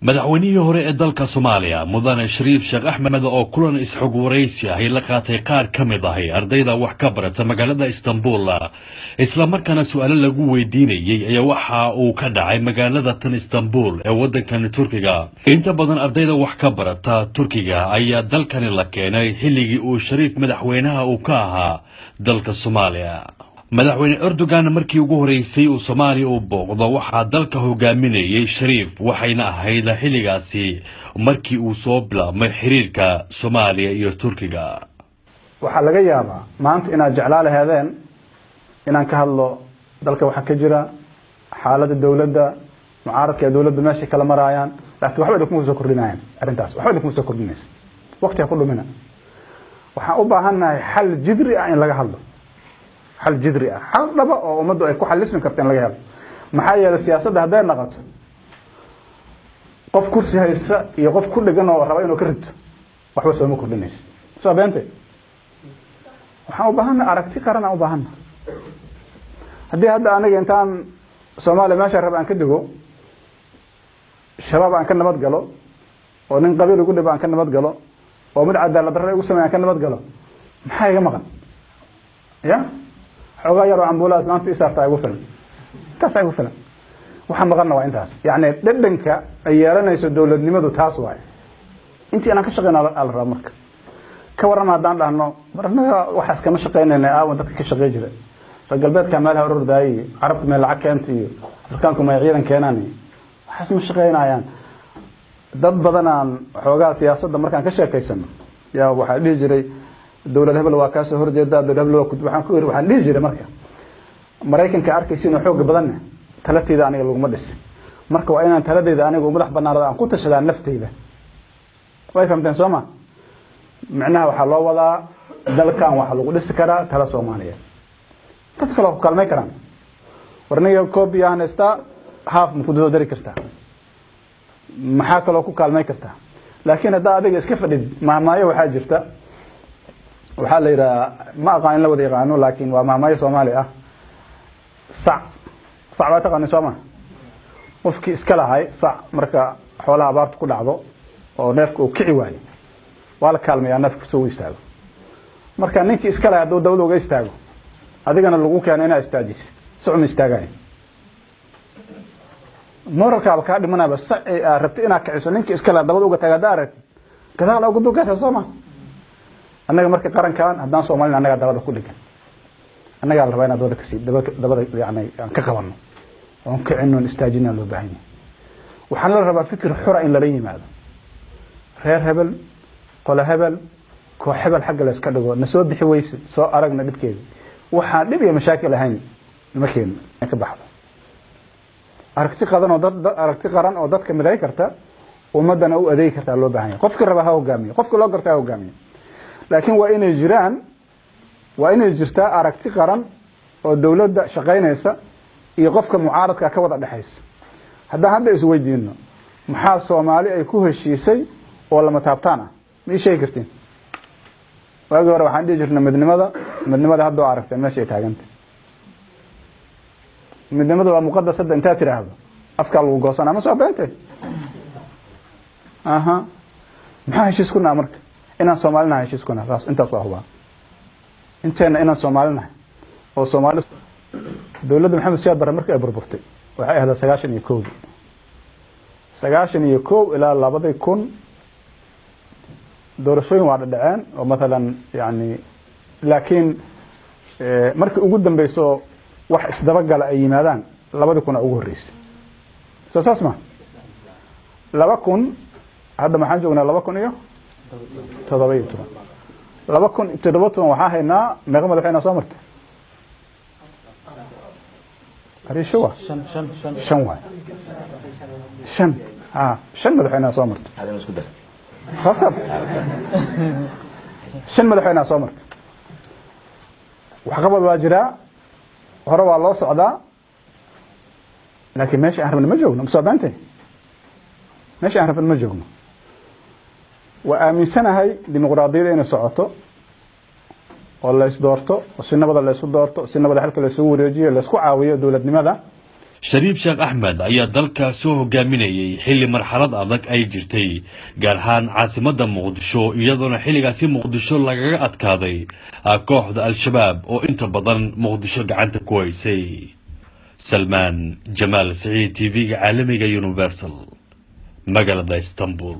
madaxweynihii hore ee dalka Soomaaliya mudane Shariif Sheekh Axmed oo kulan isxog waraysi ah la qaatay qaar ka mid ah ardayda wax ka barata magaalada Istanbul isla markaana su'aalo lagu weydiinayay ayaa waxa uu ka dhacay magaalada tan Istanbul ee wadankan Turkiga. Inta badan ardayda wax ka barata Turkiga ayaa dalkan la keenay xilligii uu Shariif madaxweynaha uu ka ahaa dalka Soomaaliya. madaxweyne Erdogan markii ugu horeysay uu Soomaaliya u booqdo waxa dalka hogaaminayay Shariif waxayna ahayd xilligaasi markii uu soo bilaabay xiriirka Soomaaliya iyo Turkiga. waxa laga yaabaa maanta inaad jeclaalahaadeen inaan ka hadlo dalka waxa ka jira xaaladda dawladda mucaaradka dawladda meesha kala marayaan laakiin waxba idinku soo kordhinayaan arintaas waxba idinku soo kordhinaysa waqtiga ku dhumina waxaan u baahanahay xal jidri ah in laga hadlo حل جذري حل دبا oo umadu ay ku xalismi kartaan laga helo maxaa yeelay siyaasadda haday naqato qof kursi haysta iyo qof ku dhagan oo raba inuu ka rito waxba soo ma kordhinayso soo beentay waxaan u baahanaa aragti qaran u baahanaa hadii hadda aniga intaan Soomaaliya meesha raba aan ka digo shabaab aan ka nabad galo oo nin qabiil ugu dhib aan ka nabad galo oo mid cadaalad darro ugu sameeyaan ka nabad galo maxay iga maqan ya xogaa yar oo ambulaas maanta isaarta ay ugu filan taas ay ugu filan waxaan maqalna waa intaas yacni dhadhanka ay yeelanayso dawladnimadu taas waaye intii aan ka shaqeynaa al raba marka ka waran haddaan dhahno marna waxaas kama shaqeynayna aawan dadka ka shaqeey jira galbeedka meelaha ururdaayay carabta meel lacag keenta iyo afrikaanku ma ciidan keenaan waxaas ma shaqeynayaan dad badan aan xoogaa siyaasadda markaan ka sheekaysano yaa waxaa dhihi jiray dawlad hebel waa ka soo horjeeda dawlad hebel waxaan dhihi jiray marka Mareykanka arkaysiin oo xoog badan talateeda aniga laguma dhis marka waa inaan taladeeda aniga madax banaanada aan ku tashadaa nafteyda way fahamteen Soomaa macnaha waxa loo wadaa dalkan waxa lagu dhisi karaa tala Soomaaliya dad kale ku kalmay karaan warniga koobi aan haysta haaf ma ku doodari kartaa maxaa kale ku kalmay kartaa laakiin hadda adiga iska fadhid maamaayo waxa jirta waxa la yiraahdaa ma aqaan la wada yaqaano laakiin waa maamaayo Soomaali ah sac waa taqaan Soomaa qofkii iska lahay sac marka xoolaha abaartu ku dhacdo oo neefku uu kici waayo waa la kaalmayaa neefku soo istaago marka ninkii iska lahay haduu dawlad uga istaago adigana lagu keenay inaad istaajisid soo ma istaagay moralka ka dhimanaba rabti inaad kiciso ninkii iska lahay dawlad uga tagada aragti gadaal ugu dugaata Soomaa annaga marka qarankan haddaan Soomaaliya annaga dabada ku dhigan annaga la rabaa inaad dabada ka sii dabada yaani aan ka qabano oo ka cino istaajina loo baahan yahay waxaan la rabaa fikir xura in la yimaado reer hebel qolo hebel koo hebel xaq la iska dhigo na soo bixi weyse soo aragna dhibkeeda waxa dhib iyo mashaakil ahayn ma keen ka baxdo aragti qaran oo dadka miday karta ummadana u adeeg karta loo baahan yahay qofka raba ha hogaamiyo qofka loo gartaa hogaamiyo laakiin waa inay jirtaa aragti qaran oo dawladda shaqeynaysa iyo qofka mucaaradka ka wada dhaxaysa haddaan hadda is weydiino maxaa Soomaali ay ku heshiisay oo lama taabtaan ah ma sheegi kartiin waagi hore waxaan dhihi jirnay midnimada hadda oo aragtay meesha ay taagantay midnimada waa muqaddas hadda inta tiraahdo afka lagu goosanaa ma soo beentay maxaa heshiis ku marka inaan Soomaalina heshiis ku nahay intaas waa huba inteena inaan Soomaalina oo Soomaali dawladda Maxamed Siyaad Barre markay burburtay waxay ahayd 91 ilaa 2000 doorashooyin waa dhaceen oo mesela yani laakiin markii ugu dambeeyso wax isdaba gal ay yimaadaan 2000 ugu horeysay saas ma 2000 hadda maxaan joognaa 2000 iyo toddobaatan waxaa haynaa meeqa madaxweyne soo martay ariisho waa shan madaxweyne soo martay khasab shan madaxweyne soo martay wax qabad waa jiraa hore waa loo socdaa laakiin meesha aan rabno ma joogno soo baantay meesha aan rabno ma joogno وآمنسناهاي ديمقراطية إنه سعته ولا يصدرته وسنة بدل لا يصدرته سنة بدل حلك لا يسوي رجية لا يسقع عوية دولة لماذا shariif sheekh axmed ayaa dalka soo hogaaminayay xilli marxalad adag ay jirtay gaar ahaan caasimadda muqdisho iyadoona xilligaasi muqdisho lagaga adkaaday kooxda al-shabaab oo inta badan muqdisho gacanta ku haysay. salmaan jamaal siciid tv-ga caalamiga universal magaalada istanbul.